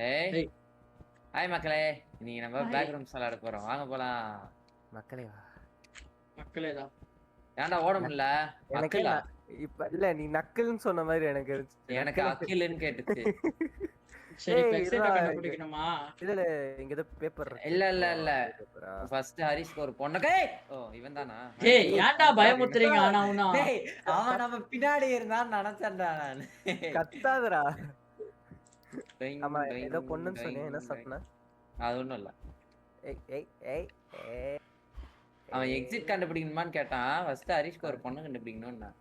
ஏய் ஏய் ஹாய் மக்களே, இன்னைக்கு நம்ம ஹாய் பேக் ரூம்ஸ் விளையாட போறோம். வாங்க போலாம். மக்களே வா. மக்களே தான். ஏன்டா ஓட முடியல? எனக்கே அக்கிலா? இப்ப இல்ல நீ நக்கல்னு சொன்ன மாதிரி எனக்கு இருந்துச்சு. எனக்கு அக்கில்னு கேட்டுச்சு. சரி இப்ப ஏய் எக்ஸைட் இருடா, கண்டுபிடிக்கணுமா? இதுல இங்க ஏதோ பேப்பர் இருக்கு. இல்ல இல்ல ஓ, இல்ல. பேப்பரா? ஃபர்ஸ்ட் ஹரிஷ்க்கு ஒரு பொண்ணுக்கு ஓ இவன் தானா? ஏய் ஏன்டா பயமுத்துறீங்க ஆனா உனா? டேய் அவன் நம்ம பின்னாடி இருந்தான்னு நினைச்சேன்டா நான். கத்தாதடா. டைங் ஆமா டைங் ஏதோ பொண்ணுன்னு டைங் சொன்னேன், என்ன டைங். சொன்ன? அது ஒண்ணும் இல்ல. ஏய் ஏய் ஏய் ஏய் அவன் எக்ஸிட் கண்டுபிடிக்கணுமான்னு கேட்டான். ஃபர்ஸ்ட் ஹரிஷ்க்கு ஒரு பொண்ணு கண்டுபிடிக்கணும்னா.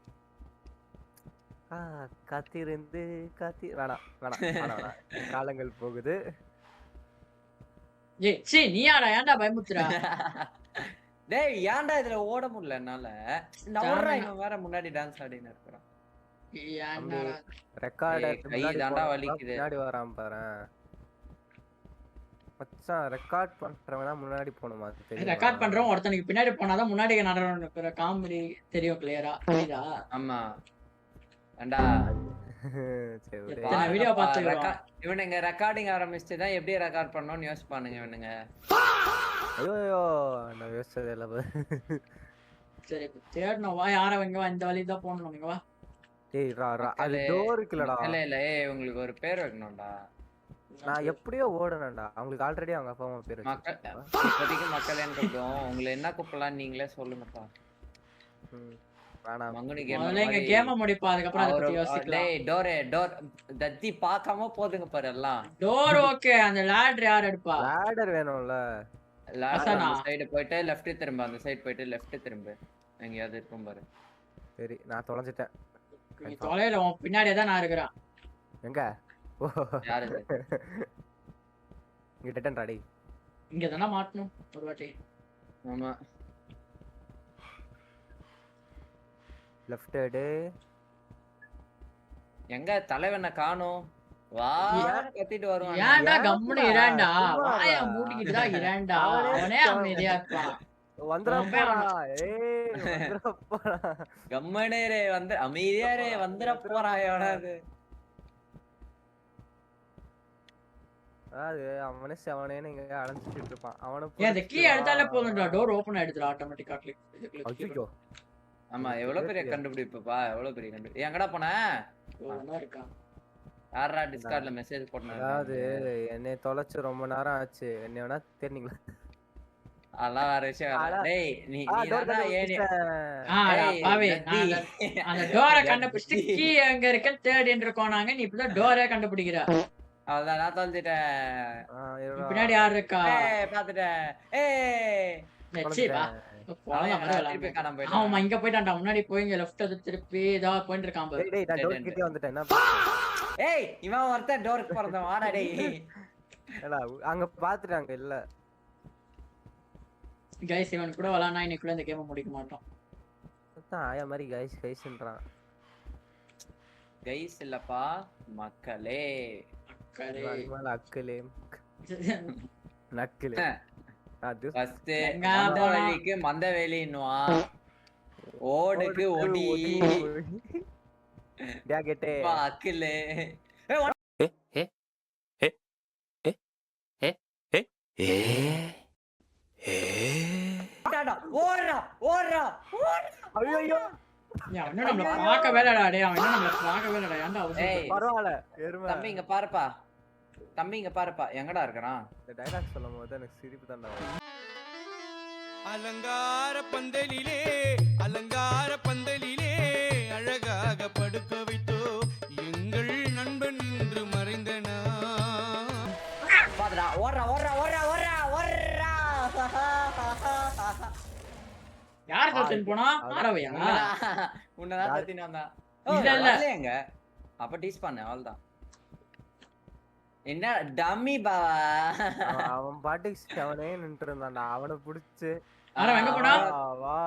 காத்திருந்து வேணாம் வேணாம் வேணாம் வேணாம். காலங்கள் போகுது. ஏய் சீ நீயாடா ஏன்டா பயமுத்துறா? டேய் ஏன்டா இதுல ஓட முடியல என்னால? நவர்றா இவன் வேற முன்னாடி டான்ஸ் ஆடின்னு இருக்கான். ஏன்டா ரெக்கார்டர் கை தாண்டா வலிக்குது. முன்னாடி வரான் பாரு. மச்சான் ரெக்கார்ட் பண்றவனா முன்னாடி போணுமா? ரெக்கார்ட் பண்றோம் ஒருத்தனுக்கு பின்னாடி போனாதான் முன்னாடி நடக்கிற காமெடி தெரியும் கிளியரா. புரியுதா? ஆமா. ஏன்டா சரி எத்தனை வீடியோ பாத்துக்கிறோம். இவனுங்க ரெக்கார்டிங் ஆரம்பிச்சுட்டு தான் எப்படி ரெக்கார்ட் பண்ணணும்னு யோசிப்பானுங்க இவனுங்க. ஐயோ நான் யோசிச்சதே இல்ல. சரி தேடணும் வா. யார இங்க வா, இந்த வழி தான் போகணும். இங்க வா. ஏய் அது டோர் இருக்குலடா. இல்ல இல்ல ஏய் உங்களுக்கு ஒரு பேர் வைக்கணும்டா. நான் எப்படியோ ஓடுனேன்டா. அவங்களுக்கு ஆல்ரெடி அவங்க அப்பா அம்மா பேர் மக்கள் இப்போதைக்கு மக்களேன்னு கூப்பிடுவோம். உங்களை என்ன கூப்பிடலாம் நீங்களே சொல்லுங்கப்பா. வேணாம் மங்குனி முதல்ல இங்க கேம முடிப்பா, அதுக்கப்புறம் அதை பத்தி யோசிக்கலாம். டேய் டோர் தத்தி பார்க்காம போதுங்க பாரு எல்லாம். டோர் ஓகே, அந்த லேடர் யார் எடுப்பா? லேடர் வேணும்ல. லேடர் அந்த சைடு போயிட்டு லெஃப்ட் திரும்ப, அந்த சைடு போயிட்டு லெஃப்ட் திரும்ப. எங்கயாவது இருக்கும் பாரு. சரி நான் தொலைஞ்சிட்டேன். நீ தொலைல உன் பின்னாடியே தான் நான் இருக்கிறேன். எங்க? ஓ யாரு இது? இங்க டெட்டன் ரெடி. இங்க தான மாட்டணும் ஒரு வாட்டி. ஆமா லெஃப்ட் எடு. எங்க தலைவனை காணோம்? வா கத்திட்டு வருவான். ஏன்டா கம்முனு இராண்டா? வாய மூடிக்கிட்டு தான் இராண்டா. அவனே அமைதியா இருப்பான். வந்துறப்பா. ஏய் வந்துறப்பா. கம்மனே ரே வந்து அமைதியா ரே வந்துற போறான். அது அது அவனே செவனேன்னு இங்க அலைஞ்சிட்டு இருப்பான். அவனை ஏன் அந்த கீ எடுத்தாலே போதும்டா, டோர் ஓபன் ஆயிடுது ஆட்டோமேட்டிக்கா. கிளிக். ஐயோ ஆமா எவ்வளவு பெரிய கண்டுபிடிப்புப்பா, எவ்வளவு பெரிய கண்டுபிடி. எங்கடா போன? ஓனா இருக்கா? யாரா டிஸ்கார்ட்ல மெசேஜ் போடுனா? அதாவது என்னை தொலைச்சு ரொம்ப நேரம் ஆச்சு. என்ன வேணா தெரிஞ்சுங்களா? அதெல்லாம் வேற விஷயம். டேய் நீ தானா ஏனி பாவி அந்த டோரை கண்டுபிடிச்சிட்டு கீ எங்க இருக்குன்னு தேடிட்டு இருக்கோம் நாங்க. நீ இப்பதான் டோரே கண்டுபிடிக்கிற. அவ்வளவுதான் நான் தொலைஞ்சிட்டேன். பின்னாடி யார் இருக்கா? பாத்துட்டேன். ஏய் வா ஆமா இங்க போயிட்டான்டா. முன்னாடி போய் இங்க லெஃப்ட் அது திருப்பி இதா போயிட்டு இருக்கான் பாரு. டேய் நான் டோர் கிட்டே வந்துட்டேன். என்ன ஏய் இவன் ஒருத்தன் டோருக்கு போறத வாடா டேய். ஏடா அங்க பாத்துட்டாங்க இல்ல. கைஸ் இவன் கூட விளையாடனா இன்னைக்குள்ள இந்த கேம் முடிக்க மாட்டோம். அதான் ஆயா மாதிரி கைஸ்ன்றான். கைஸ் இல்லப்பா மக்களே. மேல அக்கலே நக்கலே. அது ஃபர்ஸ்ட் மந்தவெளிக்கு மந்தவெளின்னுவா, ஓடுக்கு ஒடி டேகெட்டே அக்கிலே. ஓடுறா ஓடுறா ஐயோ அவன் நம்மள பார்க்க வேலடா. டேய் அவன் நம்மள பார்க்க வேலடா. ஏன்டா அவசரம்? பரவாயில்ல எருமை. தம்பி இங்க பாருப்பா, தம்பி இங்க பாருப்பா. எங்கடா இருக்கறான்? இந்த டயலாக் சொல்லும்போது எனக்கு சிரிப்பு தான்டா வரும். அலங்கார பந்தலிலே அலங்கார பந்தலிலே அழகாக படுக்க வைத்தோ எங்கள் நண்பன் என்று மறைந்தனா. பாத்துடா ஓடுறா ஓடுறா ஓடுறா ஓடுறா ஓடுறா. யார் தத்தன் போனா? ஆரவையா? உன்னதான் தத்தின வந்தா. இல்ல இல்ல எங்க அப்ப டீஸ் பண்ண அவ்வளவுதான். என்ன டம்மி பாவா. அவன் பாட்டுக்கு அவனே நின்று இருந்தான்டா. அவனை புடிச்சு ஆரவ எங்க போனா?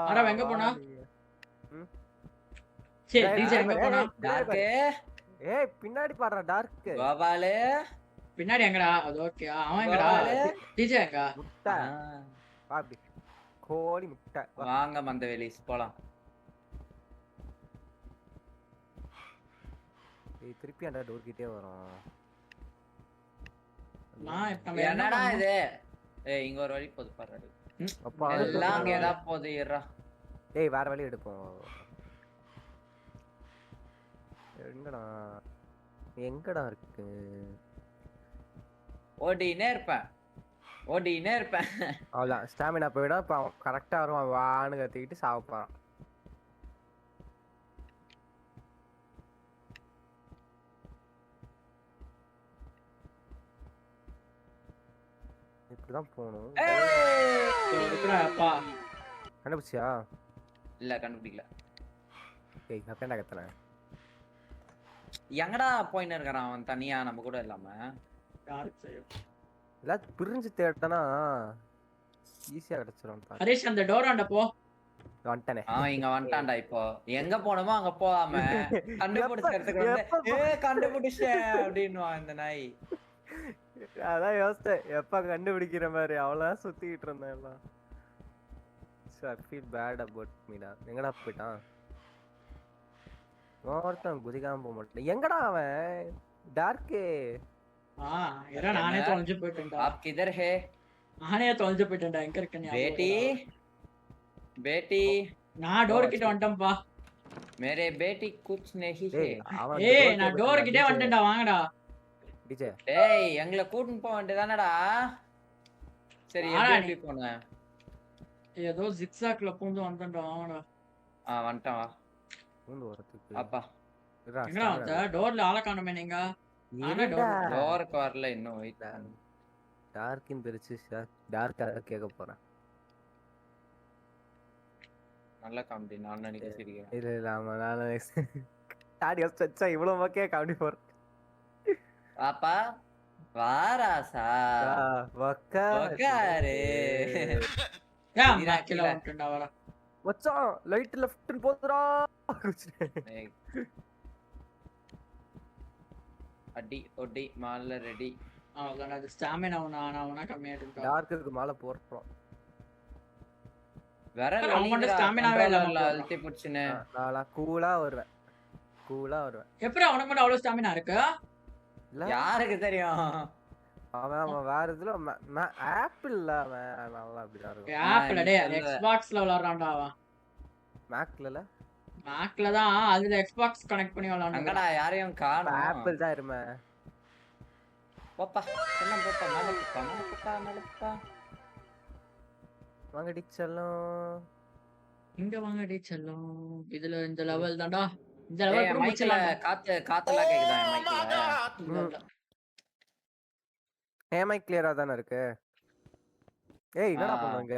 ஆரவ எங்க போனா? சரி டீச்சர் எங்க போனா? டார்க். ஏய் பின்னாடி பாடுறா டார்க். கோபாலு பின்னாடி எங்கடா? அது ஓகே. அவன் எங்கடா? டீச்சர் எங்க? முட்டை பாப்பி கோழி முட்டை. வாங்க மந்தவெளி போலாம். ஏய் திருப்பி அந்த டோர் கிட்டே வரும். நான் இப்ப நம்ம என்ன என்னடா பண்ணணும்? இது? ஏய் இங்க ஒரு வழி போது பாரு. அப்பா எல்லாம் அங்க ஏதா போது இருடா. ஏய் வேற வழி எடுப்போம். எங்கடா இருக்கு? ஓடினே இருப்பேன். அவ்வளோதான் ஸ்டாமினா போயிடும். இப்போ கரெக்டாக வருவான் வான்னு கத்திக்கிட்டு சாப்பிட்றான். இப்படிதான் போகணும். இருக்குடா அப்பா. கண்டுபிடிச்சியா? இல்ல கண்டுபிடிக்கல. ஏய் அப்பேண்டா கத்துறேன். எங்கடா போயின்னு இருக்கிறான் அவன் தனியா நம்ம கூட இல்லாம? யாருக்கு தெரியும்? எல்லாத்தையும் பிரிஞ்சு தேடினா ஈஸியா கிடைச்சிரும். ஹரிஷ் அந்த டோர் ஆண்ட போ. வந்துட்டானே. இங்க வந்துட்டான்டா இப்போ. எங்க போனோமோ அங்க போகாம கண்டுபிடிச்சதுக்கு வந்து கண்டுபிடிச்சேன் அப்படின்னுவான் இந்த நாய். அதான் யோசிச்சேன் எப்ப கண்டுபிடிக்கிற மாதிரி அவ்வளவுதான் சுத்திக்கிட்டு இருந்தேன் எல்லாம். I feel bad about me டா. எங்கடா போயிட்டான்? ஒருத்தன் குதிக்காம போக மாட்டேன். எங்கடா அவன்? டார்க்கே. ஏன்னா நானே தொலைஞ்சு போயிட்டேன்டா. आप किधर है? நானே தொலைஞ்சு போயிட்டேன்டா. எங்க இருக்கேன் बेटी நான் டோர் கிட்ட வந்துட்டேன்ப்பா. मेरे बेटी कुछ नहीं है. ஏய் நான் டோர் கிட்டே வந்துட்டேன்டா. வாங்கடா டிஜே. டேய் எங்களை கூட்டிட்டு போக வேண்டியதானடா. சரி எப்படி போன? ஏதோ ஜிக்ஸாக்ல பூந்து வந்துட்டேன்டா. வாங்கடா. வந்துட்டான் வா. பூந்து வரதுக்கு. அப்பா எங்கடா வந்த? டோர்ல ஆள காணோமே நீங்க. ஆனா டோருக்கு வரல இன்னும். வெயிட் டார்க்கின் பிரிச்சு டார்க்கா கேட்க போறேன். நல்ல காமெடி. நான் நினைக்க சிரிக்கிறேன். இல்ல ஆமா நான் தாடி வச்சா இவ்வளவு ஓகே காமெடி போற. பாப்பா வாராசா வக்காரு. ஏன் மாக்கில வந்துட்டேன்டா. வாடா மச்சான் லைட் லெஃப்ட் போதுடா. அடி ஒடி மால ரெடி. அவ்வளவுதான். அது ஸ்டாமினா நான் கம்மியாயிட்டு. டார்க்குக்கு மேல போறோம். விரல் அவன்கிட்ட ஸ்டாமினாவே இல்ல. அழுத்தி புடிச்சுனே நான் கூலா வருவேன். எப்படி அவனுக்கு மட்டும் அவ்வளவு ஸ்டாமினா இருக்கு? யாருக்கு தெரியும்? அவன் வேற இதுல ஆப்பிள்ல அவன் நல்லா அப்படிதான் இருக்கும். ஆப்பிள் டேய் எக்ஸ்பாக்ஸ்ல விளையாடுறான்டா அவன். மேக்ல தான். அதுல எக்ஸ்பாக்ஸ் கனெக்ட் பண்ணி விளையாடுறான். அங்கடா யாரையும் காணோம். ஆப்பிள் தான் இருமே. போப்பா செல்லம் போப்பா மேல போப்பா. வாங்கடி செல்லம். இங்க வாங்கடி செல்லம். இதுல இந்த லெவல் தான்டா. இந்த லெவல் கூட மைக்ல காத்தெல்லாம் கேக்குதா மைக்ல? மைக் கிளியரா தானே இருக்கு. ஏய் என்னடா பண்ணுங்க?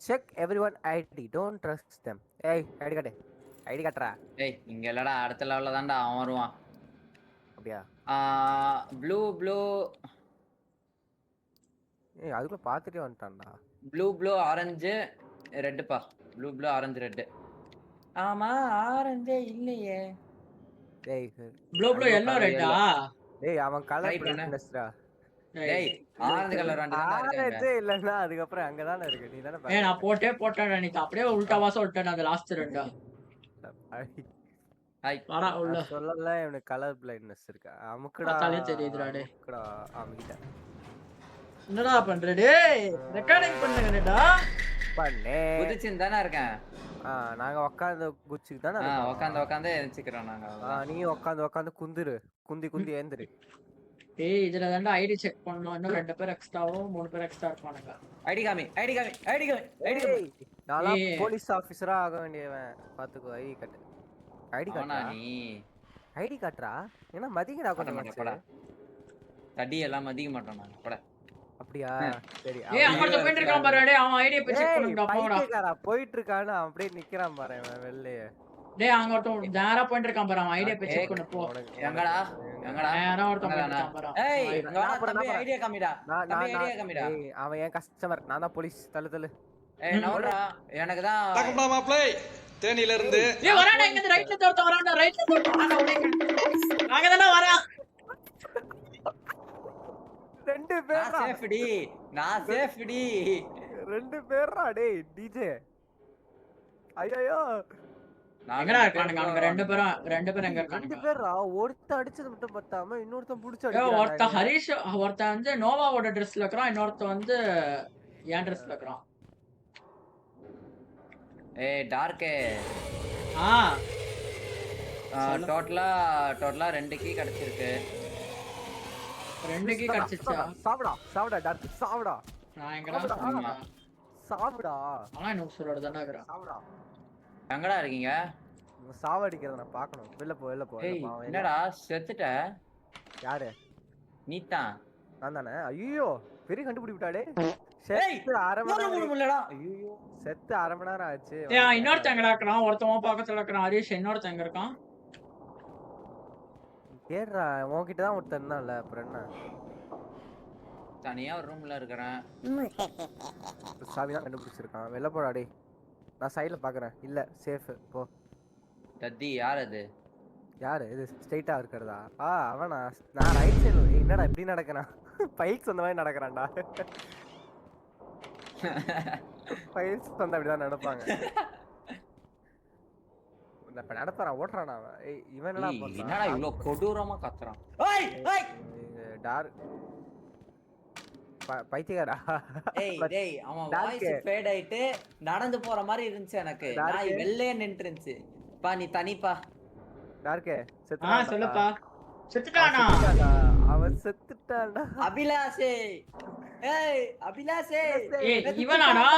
Check everyone ID. Don't trust them. ஏய் ஐடி காட்றா. ஏய் இங்க இல்லடா. அடுத்த லெவல்ல தான்டா அவன் வருவான். அப்படியா? ப்ளூ ஏய் அதுக்குள்ள பாத்துட்டே வந்துட்டான்டா. ப்ளூ ஆரஞ்சு ரெட்ப்பா. Blue orange red. ஆமா ஆரஞ்சே இல்லையே. டேய் ப்ளூ எல்லோ ரெட்டா? டேய் அவன் கலர் பிரைட்னஸ்டா. டேய் ஆரஞ்சு கலர் ரெண்டு தான் இருக்கு. ஆரஞ்சே இல்லன்னா அதுக்கு அப்புறம் அங்க தான இருக்கு. நீ தான ஏய் நான் போட்டேன்டா. நீ அப்படியே உல்டாவா சொல்லிட்டேன். அந்த லாஸ்ட் ரெண்டா. ஹாய் வாடா உள்ள. சொல்லல இவனுக்கு கலர் பிளைண்ட்னஸ் இருக்கு. அமுக்குடா. தாலே தெரியுதுடா டேய். அமுக்குடா அமுக்கிட்ட. என்னடா பண்ற டேய்? ரெக்கார்டிங் பண்ணுங்கடா. பண்ணே. குதிச்சின் தான இருக்கேன். நாங்க உட்கார்ந்து குச்சிக்கு தான உட்கார்ந்து எந்திக்கிறோம் நாங்க. நீ உட்கார்ந்து குந்தி ஏந்திரு. ஏய் இதுல தான்டா ஐடி செக் பண்ணனும். இன்னும் 2 பேர் எக்ஸ்ட்ராவும் 3 பேர் எக்ஸ்ட்ரா இருப்பானுங்க. ஐடி காமி. நாளா போலீஸ் ஆபீசரா ஆக வேண்டியவன். பாத்துக்கோ ஐடி காட்டு. ஐடி காட்டா நீ. ஐடி காட்றா. என்ன மதிங்கடா கொஞ்சம். தடி எல்லாம் மதிக்க மாட்டோம் நாங்க. போடா. அப்படியா? சரி. ஏய் அங்க போயிட்டு இருக்கான் பாரு டேய். அவன் ஐடியை போய் செக் பண்ணுடா போடா. பைக்கேடா போயிட்டு இருக்கானே அப்படியே நிக்கறான் பாரு அவன் வெள்ளையே. டேய் அங்க ஒருத்தன் நேரா போயிட்டு இருக்கான் பாரு. அவன் ஐடியை போய் செக் பண்ணு போ. எங்கடா நேரா ஒருத்தன் போயிட்டு இருக்கான் பாரு. ஏய் இங்க வா தம்பி ஐடியா காமிடா. ஏய் அவன் என் கஸ்டமர். நான் தான் போலீஸ். தள்ளு. ஏய் நோடா எனக்கு தான் தக்கம்டா மாப்ளை தேனில இருந்து. ஏய் வராடா இங்க ரைட்ல ஒருத்தன் வரான்டா. ரைட்ல வரான்டா உடைக்க. அங்க தான வரா. 2 பேரா? நான் சேஃப்டி. 2 பேரா டேய் டிஜே. ஐயோ எங்கடா இருக்கானுங்க அவங்க ரெண்டு பேரும் எங்க ரெண்டு இருக்கானுங்க? பேரா ஒருத்த அடிச்சது மட்டும் பத்தாம இன்னொருத்தன் புடிச்சு ஒருத்த அடிக்கிறான். ஹரிஷ், ஒருத்தன் வந்து நோவாவோட ட்ரெஸ்ல இருக்கிறான், இன்னொருத்தன் வந்து என் ட்ரெஸ்ல இருக்கிறான். ஏய் டார்க்கே ஆ டோட்டலா 2 கீ கிடைச்சிருக்கு. 2 கீ கிடைச்சிச்சா? சாவுடா டார்க் சாவுடா. நான் எங்கடா சாவுடா. சாவுடா. ஆனா இன்னும் உசுரோட தானே இருக்கிறான். சாவுடா. எங்கடா இருக்கீங்க? சாவடிக்கிறத நான் பார்க்கணும். வெளில போ. ஏய் என்னடா செத்துட்ட? யாரு? நீதான். நான் தானே. ஐயோ பெரிய கண்டுபிடி விட்டாடே. ஏய் செத்து அரை மணி நேரம் முடியலடா. ஐயோ செத்து அரை மணி நேரம் ஆச்சு. ஏய் இன்னொருத்தன் எங்கடா இருக்கிறான்? ஒருத்தன் பக்கத்துல இருக்கிறான் ஹரிஷ், இன்னொருத்தன் எங்க இருக்கான்? கேடுறா உன்கிட்ட தான் ஒருத்தன் இருந்தான்ல அப்புறம் என்ன? தனியா ஒரு ரூம்ல இருக்கறேன். சாவி தான் கண்டுபிடிச்சிருக்கான். வெளில போடா டேய். நான் சைடுல பாக்குறேன். இல்ல சேஃப் போ. தத்தி யார் அது? யாரு இது ஸ்ட்ரைட்டா இருக்கிறதா? அவனா? நான் ரைட் சைடு. என்னடா இப்படி நடக்கறான்? பைக்ஸ் அந்த மாதிரி நடக்கறான்டா. பைக்ஸ் வந்து அப்படிதான் நடப்பாங்க. இப்ப நடப்பறான் ஓட்றான் அவன். ஏய் இவன் என்னடா பண்றான்? என்னடா இவ்ளோ கொடூரமா கத்துறான்? ஏய் ஏய் டார் பைத்தியக்காரா. ஏய் டேய் அவன் வாய்ஸ் ஃபேட் ஆயிட்டு நடந்து போற மாதிரி இருந்துச்சு எனக்கு. நான் வெள்ளைய நின்னுச்சு. பா நீ தனிப்பா. டார்க்கே செத்துடா. சொல்லுப்பா. செத்துட்டானா? அவன் செத்துட்டான்டா. அபிலாஷே. ஏய் அபிலாஷே. ஏய் இவனாடா?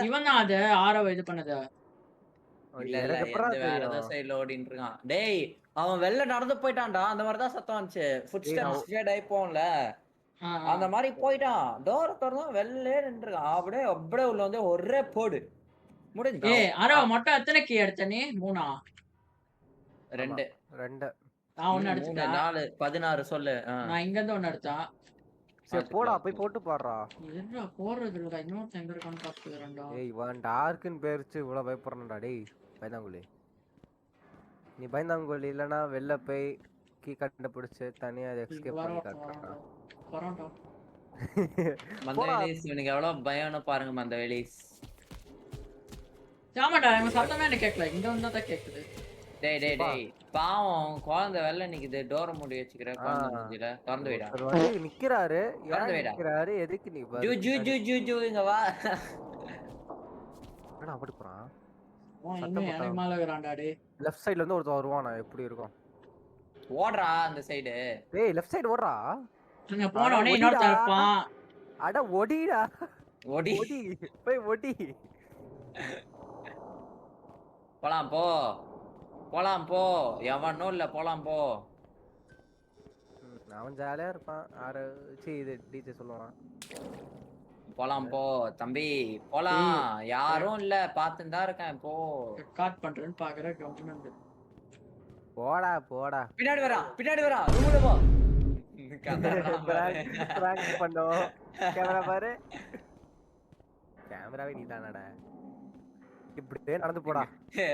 இவனா அது ஆரவ இது பண்ணது. இல்ல வேற ஏதோ சைடுல ஓடிட்டு இருக்கான். டேய் அவன் வெளில நடந்து போயிட்டான்டா. அந்த மாதிரி தான் சத்தம் வந்துச்சு. ஃபுட் ஸ்டெப்ஸ் ஃபேட் ஆயி போன்ல. அந்த மாதிரி போயிட்டான். டோர் திறந்தா வெளிலே நின்றுறான். அப்படியே உள்ள வந்து ஒரே போடு முடிஞ்சு. ஏய் அரவ மொட்டை எத்தனை கீ எடுத்த நீ? 3ஆ? 2 நான் ஒன்னு எடுத்துட்டேன். 4 16 சொல்லு. நான் இங்க இருந்து ஒன்னு எடுத்தேன். சரி போடா போய் போட்டு பாடுறா. என்னடா போறது இல்லடா. இன்னொருத்தன் எங்க இருக்கான்னு பாத்துக்கறேன்டா. ஏய் இவன் டார்க்னு பேர்ச்சு இவ்வளவு பயப்படுறான்டா டேய். பயந்தாங்குழி. நீ பயந்தாங்குழி இல்லனா வெளில போய் கீ கண்டுபிடிச்சு தனியா எஸ்கேப் பண்ணி காட்டுறா. வரேன்டா. மந்தவேலிஸ் இவனுக்கு எவ்வளவு பயம்னு பாருங்க மந்தவேலிஸ். ஆமாடா இவன் சத்தமே எனக்கு கேட்கல. இங்க வந்தா தான் கேக்குது. டேய் பாவம் குழந்தை வெள்ள நிக்குது. டோர் மூடி வச்சுக்கிற குழந்தை மூஞ்சில திறந்து வைடா. நிக்கிறாரு. திறந்து வைடா. நிக்கிறாரு எதுக்கு நீ ஜூ ஜூ ஜூ ஜூ ஜூ இங்க வா. என்னடா அப்படி போறான்? இன்னும் எனக்கு மேல இருக்கறான்டா டேய். லெஃப்ட் சைடுல இருந்து ஒருத்தன் வருவானா எப்படி இருக்கும்? ஓடுறா அந்த சைடு. டேய் லெஃப்ட் சைடு ஓடுறா. நீங்க போன உடனே இன்னொருத்தன் இருப்பான். அட ஒடிடா. ஓடி போய் ஒடி. போலாம் போ. எவனோ இல்ல போலாம் போ. அவன் ஜாலியா இருப்பான். இது டிஜே சொல்லுவான். போலாம் போ தம்பி போலாம். யாரும் இல்ல பாத்துன்னு தான் இருக்கேன். போ ரெக்கார்ட் பண்றேன்னு பாக்குறேன். கவர்மெண்ட் போடா பின்னாடி வரா ரூம்ல போ. பிராங்க் பண்ணோம். கேமரா பாரு. கேமராவே நீதானடா. இப்படியே நடந்து போடா.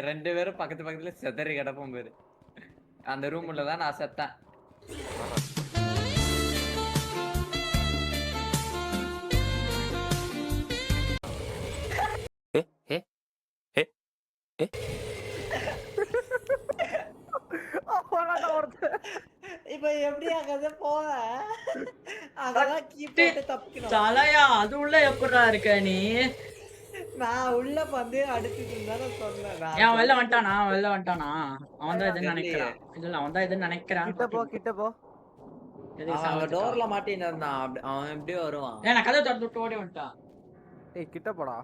2 பேரும் பக்கத்துல செதறி கிடப்போம் பேரு. அந்த ரூம்ல தான் நான் செத்தேன். இப்ப எப்படி அங்க போவ? அங்கதான் கீ போட்டு தப்பிக்கணும். தலையா அது உள்ள எப்படா இருக்க நீ? நான் உள்ள வந்து அடிச்சிட்டு தான சொன்னேன். ஏன் வெளில வந்துட்டானா? அவன் தான் இதுன்னு நினைக்கிறான். இல்ல அவன் தான் இதுன்னு நினைக்கிறான். கிட்ட போ. அவன் டோர்ல மாட்டின்னு இருந்தான். அவன் எப்படி வருவான்? ஏன் கதவு திறந்து விட்டு ஓடி வந்துட்டான். ஏய் கிட்ட போடா.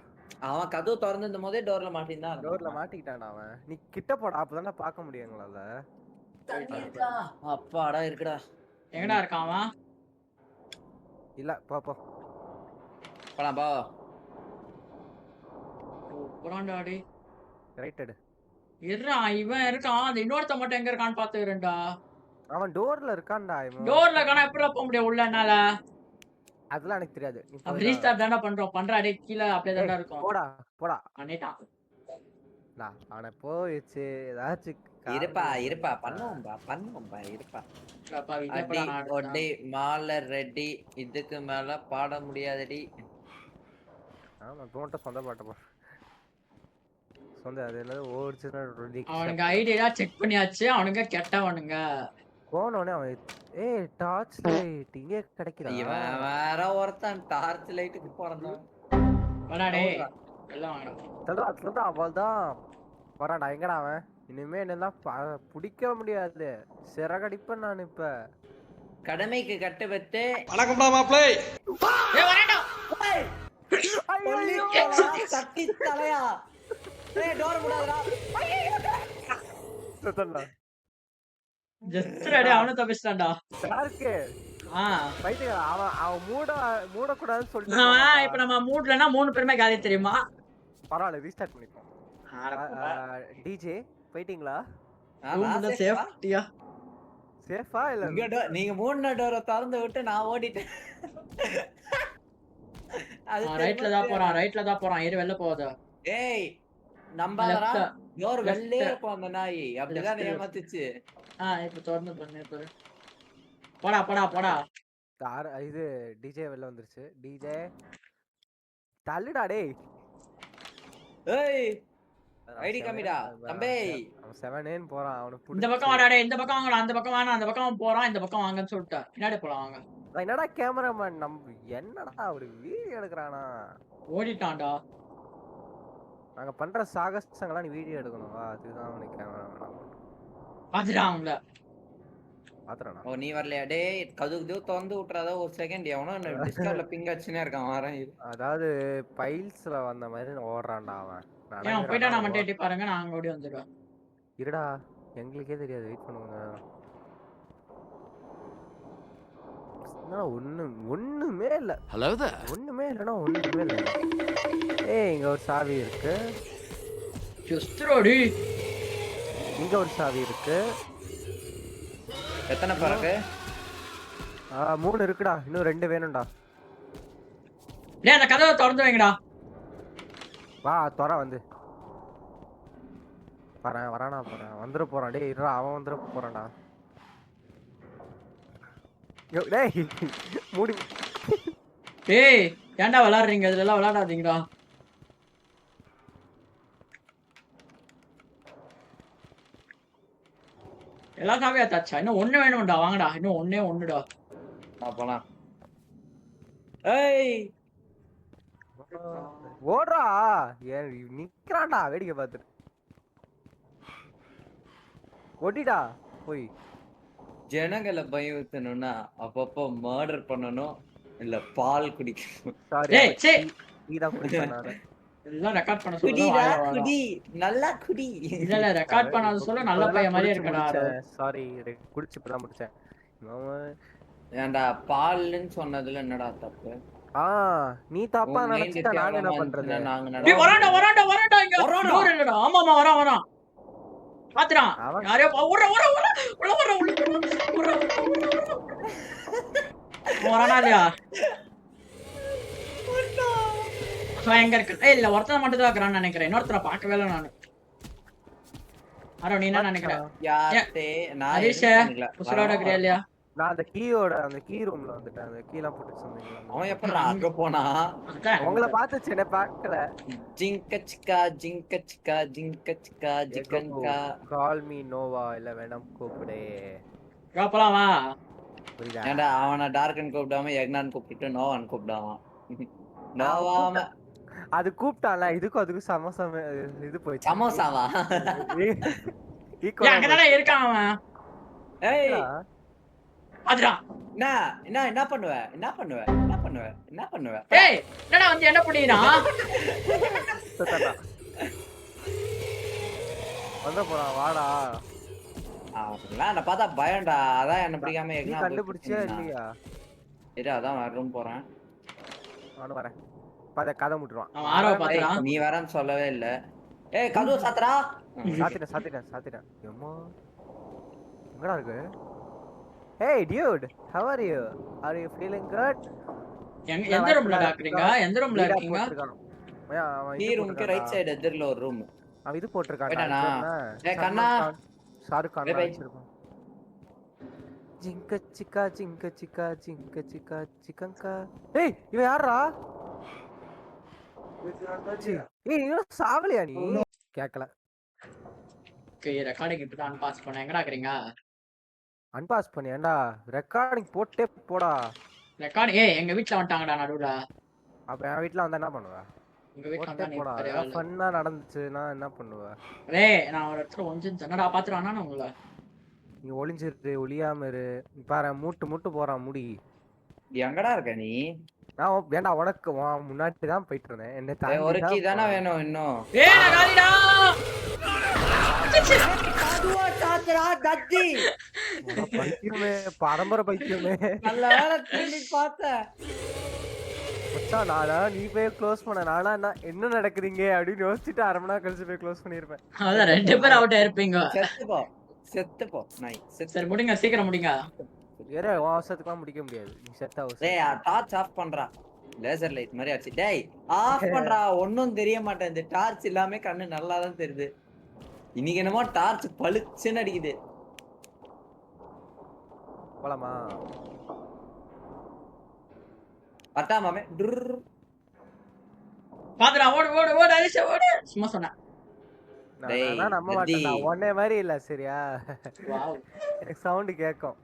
அவன் கதவு திறந்து போதே டோர்ல மாட்டின்னு டோர்ல மாட்டிக்கிட்டான்டா அவன். நீ கிட்ட போடா அப்பதானே பார்க்க முடியும் எங்களால. அப்பாடா இருக்குடா. எங்கடா இருக்கான் அவன்? இல்ல போ. போலாம் போ. புறாண்டாடி. ரைட் எடு. இருடா இவன் இருக்கான். அந்த இன்னொருத்த மட்டும் எங்க இருக்கான்னு பாத்துக்கிறேன்டா. அவன் டோர்ல இருக்கான்டா. டோர்ல இருக்கானா எப்படிடா போக முடியும் உள்ள என்னால? அதெல்லாம் எனக்கு தெரியாது. ரீஸ்டார்ட் தானே பண்றோம். பண்றா டேய் கீழ அப்படியே தான்டா இருக்கும். போடா. பண்ணிட்டான். அவனை போயிச்சு ஏதாச்சும் இருப்பா பண்ணுவோம்பா இருப்பா. அடி மாலை ரெடி. இதுக்கு மேல பாட முடியாதடி. ஆமா தோண்ட சொந்த பாட்டப்பா. வந்து அது என்னது ஒரிஜினல் அவனுங்க ஐடியா செக் பண்ணியாச்சு. அவனுங்க கெட்டவனுங்க. போனோடனே அவன் ஏய் டார்ச் லைட் இங்கே கிடைக்குதா? இவன் வேற ஒருத்தன் டார்ச் லைட்டுக்கு போறான். வாடா டேய். எல்லாம் வாடா. சொல்றா அவள்தான் வரான்டா. எங்கடா அவன்? இனிமே என்னெல்லாம் பிடிக்க முடியாது, சிறகடிப்பேன் நான் இப்ப. கடமைக்கு கட்டுப்பட்டு வணக்கம்டா மாப்பிள்ளை. ஏய் வரடா. சட்டி தலையா. ஏய் டோர் மூடாதடா. ஜஸ்ட்ரா டேய் அவன தப்பிச்சிட்டான்டா. யாருக்கு? பைத்தியா அவன் மூட கூடாதுன்னு சொல்லிட்டு இப்ப நம்ம மூட்லனா 3 பேருமே காலி தெரியுமா? பரவாயில்ல ரீஸ்டார்ட் பண்ணிப்போம். டிஜே போயிட்டீங்களா? ரூம்ல சேஃப்டியா? சேஃபா இல்ல? நீங்க மூணு டோரை திறந்து விட்டு நான் ஓடிட்டேன். ரைட்ல தான் போறான். இரு வெளில போகாத. ஏய் நம்பாதடா. டோர் வெளியே இருக்கும் அந்த நாய். அப்படிதான் ஏமாத்துச்சு. இப்ப திறந்து பண்ணு பாரு. போடா. இது டிஜே வெளில வந்துருச்சு. டிஜே தள்ளுடா டேய். ஏய் ஐடி கமிடா தம்பி. அவன் 7 போறான். அவனுக்கு இந்த பக்கம் வாடா டேய். இந்த பக்கம் வாங்கடா. அந்த பக்கம் வேணாம். அந்த பக்கம் போறான். இந்த பக்கம் வாங்கன்னு சொல்லிட்டா. பின்னாடி போலாம் வாங்க. என்னடா கேமராமேன் என்னடா அவரு வீடியோ எடுக்கறானா? ஓடிட்டான்டா. நாங்க பண்ற சாகசங்களா நீ வீடியோ எடுக்கணும். அதுதான் அவனுக்கு கேமராமேன். பாத்துறான்ல. பாத்துறானா? ஓ நீ வரலையா டேய்? கதுக்கு திறந்து விட்டுறாத ஒரு செகண்ட். எவனோ டிஸ்கார்ட்ல பிங் அடிச்சுனே இருக்கான். வரேன். அதாவது பைல்ஸ்ல வந்த மாதிரி ஓடுறான்டா அவன். ஏன் போய்டா நான் மட்டும் எட்டி பாருங்க. நான் அங்க ஓடி வந்துடுறேன். இருடா எங்களுக்கே தெரியாது. வெயிட் பண்ணுங்க. ஒண்ணுமே இல்ல. Hello there. ஒண்ணுமே இல்லனா ஒண்ணுமே இல்ல. ஏய் இங்க ஒரு சாவி இருக்கு. ஜஸ்ட்ரோடி. இங்க ஒரு சாவி இருக்கு. எத்தனை பறக்கு? 3 இருக்குடா. இன்னும் 2 வேணும்டா. டேய் அந்த கதவை திறந்து வைங்கடா. வா தொற வந்து. வரானா வந்துற போறான். டேய் இருடா அவன் வந்துற போறான்டா. டேய் மூடி. டேய் ஏன்டா விளையாடுறீங்க? இதெல்லாம் விளையாடாதீங்கடா. எல்லா சாவியா தாச்சா? இன்னும் 1 வேணும்டா. வாங்கடா. இன்னும் ஒண்ணுடா. போலாம். ஏய் ஓடுறா. நிக்கிறான்டா வேடிக்கை பார்த்துட்டு. ஓடிடா போய். ஜனங்களை பயமுறுத்தணும்னா அப்பப்போ மர்டர் பண்ணணும், இல்ல பால் குடிக்கணும். டேய் சே நீதான் குடிச்சா. எல்லாம் ரெக்கார்ட் பண்ண குடிடா சொல்லுடா. குடி நல்லா குடி. இல்ல ரெக்கார்ட் பண்ணாத சொல்ல நல்ல பையன் மாதிரியே இருக்கடா. சாரி குடிச்சு இப்பதான் முடிச்சேன். ஏன்டா பால்னு சொன்னதுல என்னடா தப்பு? நீ தப்பா நினைச்சிட்டா நாங்க என்ன பண்றது? டேய் வரான்டா இங்க. டோர் இல்லடா. ஆமாமா வரான். பாத்துறான். யாரையோ ஓடுற வரானாலியா? எங்க இருக்கு? இல்ல ஒருத்தன் மட்டும் தான் இருக்கறான்னு நினைக்கிறேன். இன்னொருத்தர பார்க்கவே இல்ல நானு. நீ என்ன நினைக்கிற? யாத்தே நான் ஹரிஷ் உசுரோட இருக்கறியா இல்லையா? நான் அந்த கீ ரூம்ல வந்துட்டேன். அந்த கீலாம் போட்டு சொன்னீங்களா? அவன் எப்பறா அங்க போனா? உங்களை பார்த்துச்சு என்ன பார்க்கல. ஜிங்க சிக்கா ஜிக்கன்கா கால் மீ நோவா இல்ல வேணாம் கூப்பிடு. போலாம் வா. ஏன்டா அவன டார்க்கன் கூப்பிடாம எக்னான் கூப்பிட்டு நோவான் கூப்பிடாம. நோவாம அது கூப்பிட்டான்ல. அதுக்கு சமோசா இது போயிடுச்சு. சமோசாவா? அங்கதானே இருக்கான் அவன். ஏய் அதுடா. என்ன பண்ணுவ? ஏய் என்னடா வந்து என்ன பண்ணினா? வந்த போறா வாடா. நான் பார்த்தா பயம்டா. அதான் என்ன பிடிக்காம நீ கண்டுபிடிச்சே இல்லையா? இரு அதான் ரூம் போறேன். நானும் வரேன். பாத கதை முட்டுறான். அவன் ஆரோ பாத்துறான். நீ வரேன்னு சொல்லவே இல்ல. ஏய் கதவு சாத்துறா. சாத்திட்டேன். எம்மா எங்கடா இருக்கு? Hey dude, how are you? Are you feeling good? எந்த ரூம்ல டாக்குறீங்க? எந்த ரூம்ல இருக்கீங்க? நீ ரூமுக்கு ரைட் சைடு எதிர்ல ஒரு ரூம். அவன் இது போட்டுருக்கான். ஏய் கண்ணா ஷாருக் கான் வச்சிருப்பான். ஜிங்க சிக்கா சிக்கன்கா. ஏய் இவன் யாரா? ஏய் நீ சாவலையா நீ? கேட்கல. ஓகே ரெக்கார்டிங் இப்பதான் பாஸ் பண்ணேன். எங்கடா இருக்கீங்க? அன்பாஸ் பண்ணி ஏன்டா ரெக்கார்டிங் போட்டே போடா. ரெக்கார்டிங் எங்க வீட்ல வந்துட்டாங்கடா நடுவுல. அப்ப என் வீட்ல வந்தா என்ன பண்ணுவ? உங்க வீட்ல போட்டே வந்தா நீ போடா. பெரிய ஆளு. ஃபன்னா நடந்துச்சுன்னா என்ன பண்ணுவ? டேய் நான் ஒரு இடத்துல ஒளிஞ்சிருந்தேன். என்னடா பாத்துறானா உங்கள? நீ ஒளிஞ்சிரு, ஒளியாம இரு. பாரு மூட்டு போறான் முடி. எங்கடா இருக்க நீ? நான் ஏன்டா உனக்கு முன்னாடி தான் போயிட்டு இருந்தேன். என்ன தாண்டி ஒரு கீ தான் தானே வேணும் இன்னும். நான் காலிடா. அதுவா சாத்துடா தத்தி. பைத்தியமே, பரம்பரை பைத்தியமே. நல்ல வேளை திரும்பி பார்த்தேன். மச்சான் நானா நீ போய் க்ளோஸ் பண்ண நானா என்ன நடக்குதுங்க அப்படின்னு யோசிச்சுட்டு 1/2 மணி நேரம் கழிச்சு போய் க்ளோஸ் பண்ணிருப்பேன். அதான் 2 பேர் அவுட் ஆயிருப்பீங்க. செத்து போ நாய். சரி முடிங்க சீக்கிரம் முடிங்க. வேற அவசரத்துக்குலாம் முடிக்க முடியாது. நீ செட் ஆகும். டேய் டார்ச் ஆஃப் பண்றா. லேசர் லைட் மாதிரி ஆச்சு. டேய் ஆஃப் பண்றா. ஒண்ணும் தெரிய மாட்டேங்குது. டார்ச் இல்லாம கண்ணு நல்லா தான் தெரியுது. இன்னைக்கு என்னமோ டார்ச் பளிச்சுன்னு அடிக்குது. போலாமா? அட்டா மாமே. பாத்துடா ஓடு அரிசி ஓடு. சும்மா சொன்னேன். நான் நம்ப மாட்டேன்டா. ஒன்னே மாதிரி இல்ல சரியா? வாவ். எனக்கு சவுண்ட் கேட்கும்.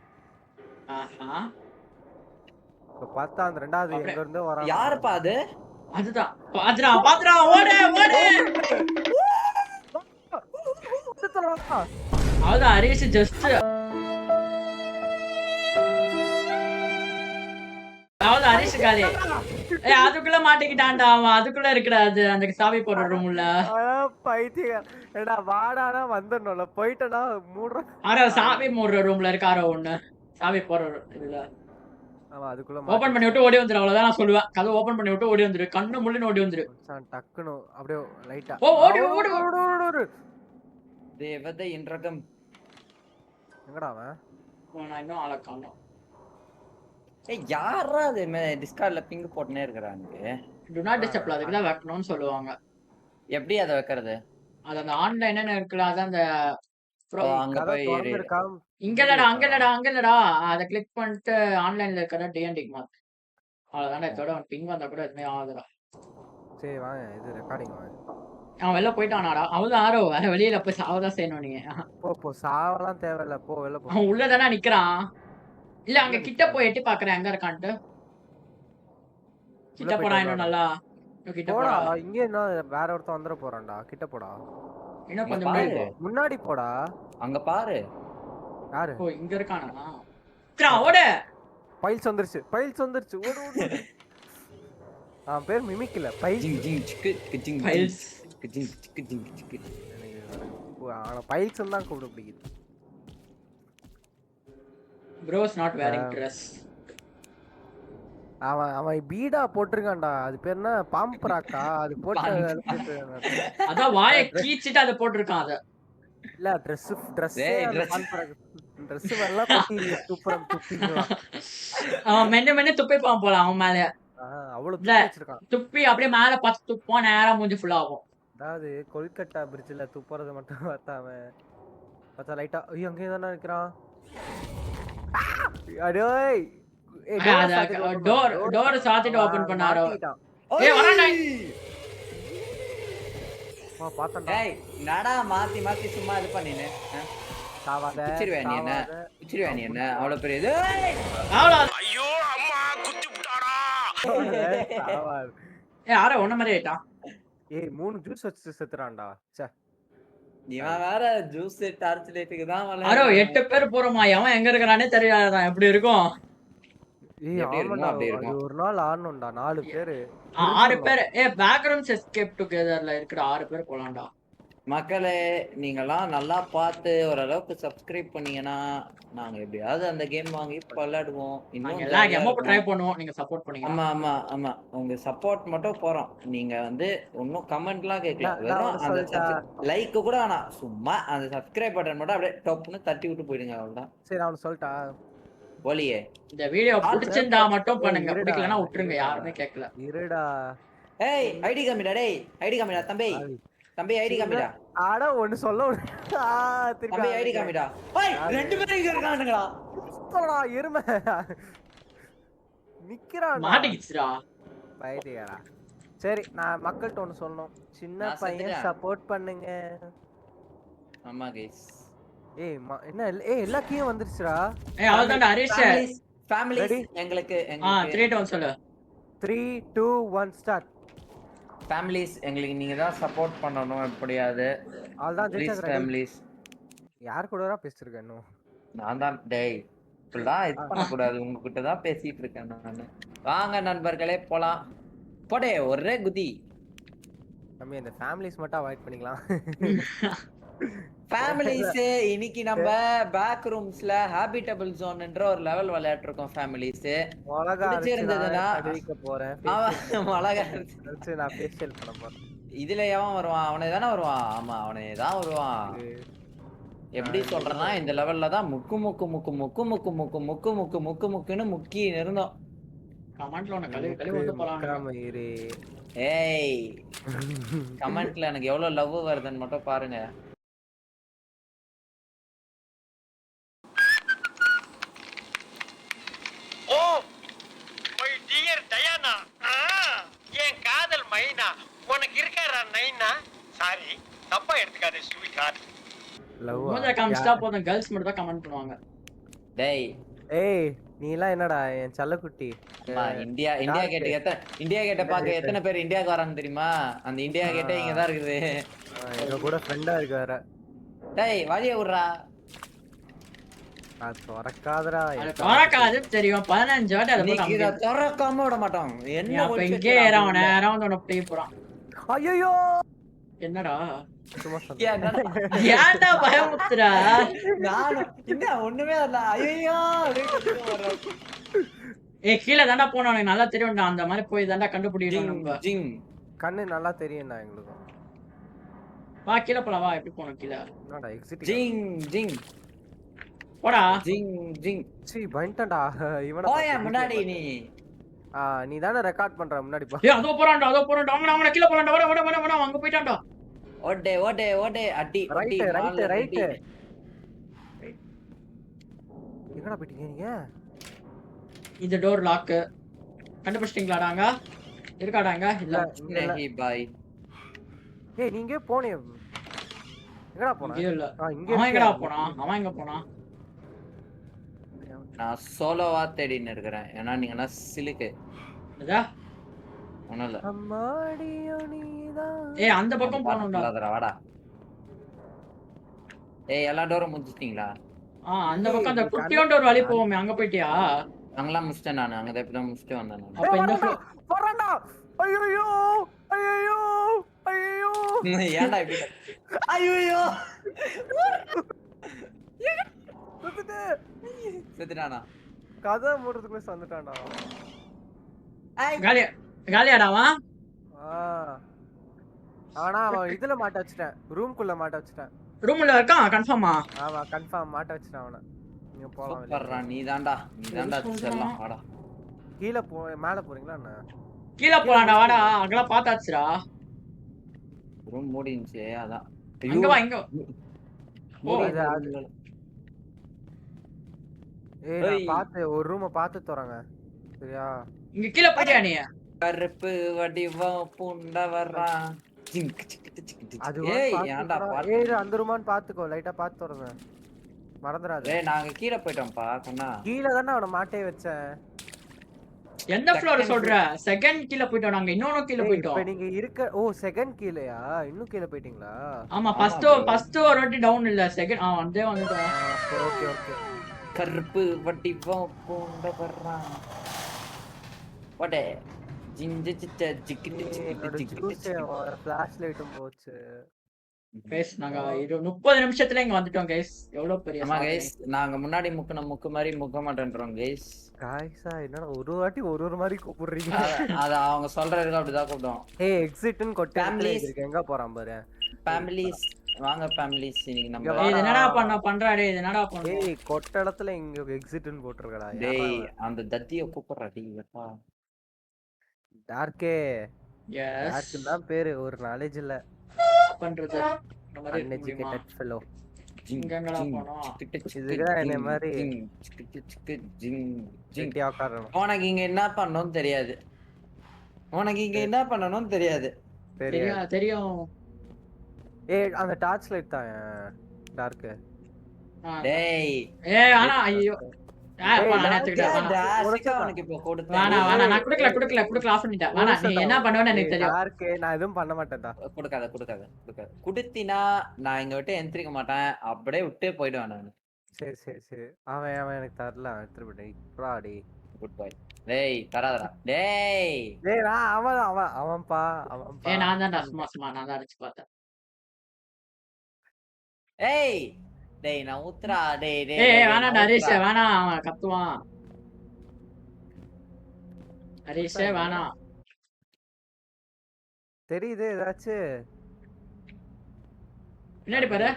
ஆஹா. இப்ப பார்த்தா அந்த ரெண்டாவது எங்க இருந்து வரான். யாருப்பா அது? அதுதான். பாத்துடா ஓடு. அதான் ஹரிஷ் ஜஸ்ட் அவ்வளவு ஹரிஷ் காலி. அதுக்குள்ள மாட்டிக்கிட்டான்டா அவன். அதுக்குள்ள இருக்குடா அது அந்த சாவி போடுற ரூம்ல. பைத்தியம். ஏடா வாடானா வந்துடணும்ல. போயிட்டனா மூடுற. ஆரோ சாவி மூடுற ரூம்ல இருக்கு. ஆரோ ஒண்ணு சாவி போடுற இதுல. ஆமா அதுக்குள்ள ஓபன் பண்ணி விட்டு ஓடி வந்துரு. அவ்வளவுதான் நான் சொல்லுவேன். கதவு ஓபன் பண்ணி விட்டு ஓடி வந்துரு. கண்ணு முள்ளுன்னு ஓடி வந்துரு. டக்குனு அப்படியே லைட்டா ஓடு. தேவதை இன்றகம். எங்கடா அவன்? நான் இன்னும் ஆளை காணோம். ஏய் யாரா அது டிஸ்கார்ட்ல பிங் போட்டுனே இருக்கறாங்க. டு நாட் டிஸ்டர்ப்ல அதுக்கு தான் வைக்கணும்னு சொல்லுவாங்க. எப்படி அத வைக்கிறது? அது அந்த ஆன்லைன்ல இருக்குல. அத அந்த அங்க போய் அங்கலடா அத கிளிக் பண்ணிட்டு ஆன்லைன்ல இருக்கற டிஎன்டிக்கு மாத்து. அவ்வளவுதான். இதோட பிங் வந்தா கூட எதுமே ஆகாதுடா. சரி வாங்க இது ரெக்கார்டிங் வாங்க. அவன் வெளில போயிட்டானாடா. அவதான் ஆரோ வேற வெளியில போய் சாவதான் செய்யணும் நீங்க. போ சாவலாம் தேவையில்ல. போ வெளில போ. அவன் உள்ளதானே நிக்கிறான். இல்ல அங்க கிட்ட போய் எட்டி பாக்குறேன் எங்க இருக்கான்ட்டு. கிட்ட போடா இன்னும் நல்லா. கிட்ட போடா. இங்க என்ன வேற ஒருத்தன் வந்துற போறான்டா. கிட்ட போடா. இன்னும் கொஞ்சம் முன்னாடி போடா. அங்க பாரு. யாரு? ஓ இங்க இருக்கானா? ஓடு. பைல்ஸ் வந்துருச்சு. ஓடு. அவன் பேர் மிமிக் இல்ல. பைல்ஸ். ஆனா பைல்ஸ் தான் கூப்பிட பிடிக்குது. Bros not wearing dress. அவன் பீடா போட்டிருக்கான்டா. அது பேர் என்ன? பாம்பராக்கா. அது போட்டு அதான் வாயை கீச்சிட்டு அதை போட்டிருக்கான். அத இல்ல Dress வரலாம். சூப்பரா துப்பிங்களா. அவன் மென்னு துப்பிப்பான் போல அவன் மேல. அவ்வளவு துப்பி வச்சிருக்கான். துப்பி அப்படியே மேல பத்து துப்போம். நேரா மூஞ்சி ஃபுல்லா ஆகும். அதாவது கொல்கட்டா பிரிட்ஜ்ல துப்புறது மட்டும் பார்த்தாம பார்த்தா லைட்டா அங்கேயே தானே நிக்கிறான். அடேய் டோர் சாத்திட்டு ஓபன் பண்ணாரோ. ஏய் வரானே. பாத்தடா. டேய் நடா மாத்தி சும்மா இது பண்ணினே. சாவாத. பிச்சிருவே நீ என்ன அவ்வளவு பெரிய இது. ஐயோ அம்மா குத்தி விட்டாடா. சாவாத. யாரோ ஒண்ணு மாதிரி ஆயிட்டான். 3 ஜூஸ் வச்சு செத்துறான்டா. ச்சே. இவன் வேற ஜூஸ் டார்ச் லைட்டுக்கு தான் வரல. அரோ 8 பேர் போறோமா. அவன் எங்க இருக்கறானே தெரியாதடா. எப்படி இருக்கும்? ஆமாடா. ஒரு நாள் ஆடணும்டா. 4 பேர் 6 பேர். பேக்ரவுண்ட்ஸ் எஸ்கேப் டுகெதர்ல இருக்கிற 6 பேர் போலாம்டா. மக்களே நீங்கலாம் நல்லா பார்த்து ஓரளவுக்கு சப்ஸ்கிரைப் பண்ணீங்கன்னா நாங்க எப்படியாவது அந்த கேம் வாங்கி விளையாடுவோம். இன்னும் எல்லா கேமும் ட்ரை பண்ணுவோம். நீங்க சப்போர்ட் பண்ணீங்க. ஆமா உங்க சப்போர்ட் மட்டும் போறோம். நீங்க வந்து ஒன்னும் கமெண்ட்லாம் கேட்கல. வெறும் அந்த லைக் கூட வேணாம். சும்மா அந்த சப்ஸ்கிரைப் பட்டன் மட்டும் அப்படியே டப்னு தட்டி விட்டு போயிடுங்க. அவ்வளவுதான். சரி அவன் சொல்லிட்டா போலியே. இந்த வீடியோ பிடிச்சிருந்தா மட்டும் பண்ணுங்க. பிடிக்கலனா விட்டுருங்க. யாருமே கேட்கல. இருடா. ஏய் ஐடி காமிடா. டேய் ஐடி காமிடா தம்பி ஐடி காமிடா. ஆடா ஒன்னு சொல்ல. தம்பி ஐடி காமிடா. ஏய் 2 பேரும் இங்க இருக்கானுங்கடா. சொல்லடா எருமை. நிக்கறான். மாட்டிக்கிச்சுடா. பைத்தியடா. சரி நான் மக்கள்கிட்ட ஒன்று சொல்லணும். சின்ன நான் பையன் செத்துட்டேன். சப்போர்ட் பண்ணுங்க. ஆமா கைஸ். என்ன எல்லா கீயும் வந்துருச்சுடா. அவ்வளவுதான்டா ஹரிஷ். Families Ready? எங்களுக்கு 3 2 சொல்லு. 3 2 1 ஸ்டார்ட். ஃபேமிலிஸ் எங்களுக்கு நீங்க தான் சப்போர்ட் பண்ணணும் எப்படியாவது. அவ்வளவுதான் ப்ளீஸ் ஜெயிச்சா ரெடி. ஃபேமிலிஸ். யார் கூடவா பேசிருக்க இன்னும்? நான் தான் டேய் இப்படிலாம் இது பண்ணக்கூடாது. உங்ககிட்ட தான் பேசிட்டு இருக்கேன் நானு. வாங்க நண்பர்களே போலாம். போடே ஒரே குதி. நம்ம இந்த ஃபேமிலிஸ் மட்டும் அவாய்ட் பண்ணிக்கலாம். ஃபேமிலிஸ் இன்னைக்கு நம்ம பேக் ரூம்ஸ்ல ஹாபிட்டபிள் ஜோன்ன்ற ஒரு லெவல் விளையாட்டு இருக்கோம் ஃபேமிலிஸ். பிடிச்சிருந்ததுன்னா அடிக்க போறேன். அழகா நான் ஃபேஷியல் பண்ண போறேன். இதுல எவன் வருவான்? அவனே தானே வருவான். ஆமா அவனே தான் வருவான். எப்படி சொல்றேன்னா இந்த லெவல்ல தான் முக்கு முக்கு முக்கு முக்கு முக்கு முக்கு முக்கு முக்கு முக்கு முக்குன்னு முக்கி இருந்தோம். கமெண்ட்ல உன கழுவி கழுவி வந்து போறாங்க. ஏய் கமெண்ட்ல எனக்கு எவ்வளவு லவ் வருதுன்னு மட்டும் பாருங்க. ஓ மை டியர் டயானா, என் காதல் மைனா, உனக்கு இருக்காரா நைனா? சாரி தப்பா எடுத்துக்காதே ஸ்வீட் ஹார்ட். மூஞ்ச காமிச்சா போதும், गर्ल्स மட்டும் தான் கமெண்ட் பண்ணுவாங்க. டேய் ஏய் நீ எல்லாம் என்னடா என் செல்லக்குட்டி. இந்தியா கேட்ட பாக்க எத்தனை பேர் இந்தியாக்கு வராங்க தெரியுமா? அந்த இந்தியா கேட்ட இங்க தான் இருக்குது. எங்க கூட ஃப்ரெண்டா இருக்கு வேற. டேய் வழிய விடுறா. அது திறக்காதடா. அது திறக்காது தெரியும். 15 வாட்டி அத போட்டு இத திறக்காம விட மாட்டோம். என்ன அப்ப இங்கே ஏறாம நேரா வந்து உன பிளே போறான். ஐயோ என்னடா சும்மா சொன்னேன். ஏன்டா பயமுத்துறா? நானும் என்ன ஒண்ணுமே இல்ல. ஐயோ ஏய் கீழ தான்டா போறோம். எனக்கு நல்லா தெரியும்டா. அந்த மாதிரி போய் தான்டா கண்டுபிடிக்கணும் நம்ம. ஜிங் கண்ணு நல்லா தெரியும்டா எங்களுக்கு. வா கீழ போலாம். வா எப்படி போணும் கீழ? என்னடா எக்ஸிட். ஜிங் போடா. ஜிங் சீ பயன்டா இவன. போயா முன்னாடி நீ தான ரெக்கார்ட் பண்ற முன்னாடி போ. ஏய் அதோ போறான்டா. அவன கீழ போறான்டா. வட அங்க போய்ட்டான்டா. ஓடே அடி ரைட். எங்கடா போயிட்டீங்க நீங்க? இந்த டோர் லாக். கண்டுபிடிச்சிட்டீங்களாடாங்க? இருக்காடாங்க? இல்ல. நஹி பாய். ஏய் நீங்க போனே. எங்கடா போன? இங்க இல்ல. இங்க அவன் எங்கடா போறான்? அவன் எங்க போறான்? நான் சோலோவா தேடின்னு இருக்கறேன். ஏன்னா நீங்கனா சிலுக்கு. இதா ஒண்ணும் இல்ல. அம்மாடியோ நீதான். ஏய் அந்த பக்கம் போணும்டா. வாடா. ஏய் எல்லா டோரும் முடிச்சிட்டீங்களா? அந்த பக்கம் அந்த குட்டியோண்ட ஒரு வழி போவோமே அங்க போய்ட்டியா? அங்கலாம் முடிச்சிட்டேன் நான். அங்க தான் இப்பதான் முடிச்சிட்டு வந்தேன் நான். அப்ப இந்த வரடா. ஐயோ ஏன்டா இப்படி? ஐயோ செத்துட்டானா? கதை மூடுறதுக்குள்ள வந்துட்டான்டா. காலியாடாவா? ஆனா அவன் இதுல மாட்ட வச்சிட்டேன். ரூம்க்குள்ள மாட்ட வச்சிட்டேன். ரூம்ல இருக்கான் கன்ஃபார்மா? ஆமா கன்ஃபார்ம் மாட்ட வச்சிட்டேன் அவனை. நீங்க போலாம். சூப்பர்ரா நீதான்டா செல்லம். வாடா. கீழ மேல போறீங்களா என்ன? கீழ போலாம்டா வாடா. அங்கலாம் பார்த்தாச்சுடா. ரூம் மூடிஞ்சே அதான். இங்க வா இங்க. ஏய் நான் பாத்து ஒரு ரூம பாத்து தரங்க. சரியா? இங்க கீழ போடியா நீ? கருப்பு வடிவம் புண்ட வர்றான். அது ஏய் ஏன்டா பாத்து. ஏய் அந்த ரூமான் பாத்துக்கோ. லைட்டா பாத்து தரங்க. மறந்துடாத. டேய் நாங்க கீழ போய்ட்டோம்ப்பா கண்ணா. கீழ தான அவன மாட்டே வச்சேன். எந்த ஃப்ளோர் சொல்ற? செகண்ட் கீழ போய்ட்டோம் நாங்க. இன்னொரு கீழ போய்ட்டோம். இப்போ நீங்க இருக்க செகண்ட் கீழயா? இன்னும் கீழ போய்ட்டீங்களா? ஆமா ஃபர்ஸ்ட் ஒரு வாட்டி டவுன் இல்ல. செகண்ட் அதே வந்துட்டோம். ஓகே. கருப்பு வடிவம் புண்ட வர்றான். வாடே. ஜிஞ்சு சிச்ச ஜிக்கிட்டு ஃபிளாஷ் லைட்டும் போச்சு. கைஸ் நாங்க 30 நிமிஷத்துல இங்க வந்துட்டோம் கைஸ். எவ்வளவு பெரிய ஆமா கைஸ் நாங்க முன்னாடி முக்கு மாதிரி முக்க மாட்டேன்றோம் கைஸ். காய்ஸா என்னடா ஒரு வாட்டி ஒரு மாதிரி கூப்பிடுறீங்க? அத அவங்க சொல்றதுக்கு அப்படிதான் கூப்பிடுவோம். ஏய் எக்ஸிட்னு கொட்டேல இருக்கு. எங்க போறான் பாரு. ஃபேமிலிஸ் வாங்க ஃபேமிலிஸ் இன்னைக்கு நம்ம. ஏய் என்னடா பண்றாடே? இது என்னடா பண்ற? ஏய் கொட்ட இடத்துல இங்க எக்ஸிட்னு போட்டுருக்கடா. டேய் அந்த தத்திய கூப்பிடுறா டேய் வெப்பா. டார்க்கே. எஸ். டார்க் தான் பேரு. ஒரு நாலேஜ் இல்ல பண்றது. நம்ம மாதிரி அன்எஜுகேட்டட் ஃபெலோ. இங்கங்கடா போறோம். இதுதான் என்ன மாதிரி ஜிங் ஜிங்கியா உட்காரணும். உனக்கு இங்க என்ன பண்ணனும் தெரியாது. உனக்கு இங்க என்ன பண்ணணும்னு தெரியாது. தெரியாது. தெரியும். ஏய் அந்த டார்ச் லைட் தான் டார்க். டேய் ஆனா ஐயோ நான் எடுத்துக்கிட்டேன். உனக்கு இப்ப கொடுத்தேன். வேணாம் நான் குடுக்கல ஆஃப் பண்ணிட்டேன். வேணாம் நீ என்ன பண்ணுவேன்னு எனக்கு தெரியும். டார்க் நான் எதுவும் பண்ண மாட்டேன்டா. கொடுக்காத. குடுத்தினா நான் இங்க விட்டு எந்திரிக்க மாட்டேன். அப்படியே விட்டே போயிடுவேன் நான். சரி. அவன் எனக்கு தரல. எடுத்து போய் இப்ராடி. குட் பாய். டேய் தராதடா. டேய் அவன்பா. நான் தான்டா சும்மா நான் தான் அடிச்சு பார்த்தேன். ஏய் டேய் நான் ஊத்துறா. டேய் வேணாம்டா ஹரிஷ் வேணாம், அவன் கத்துவான். ஹரிஷ் வேணாம். தெரியுது ஏதாச்சும் பின்னாடி பாரு.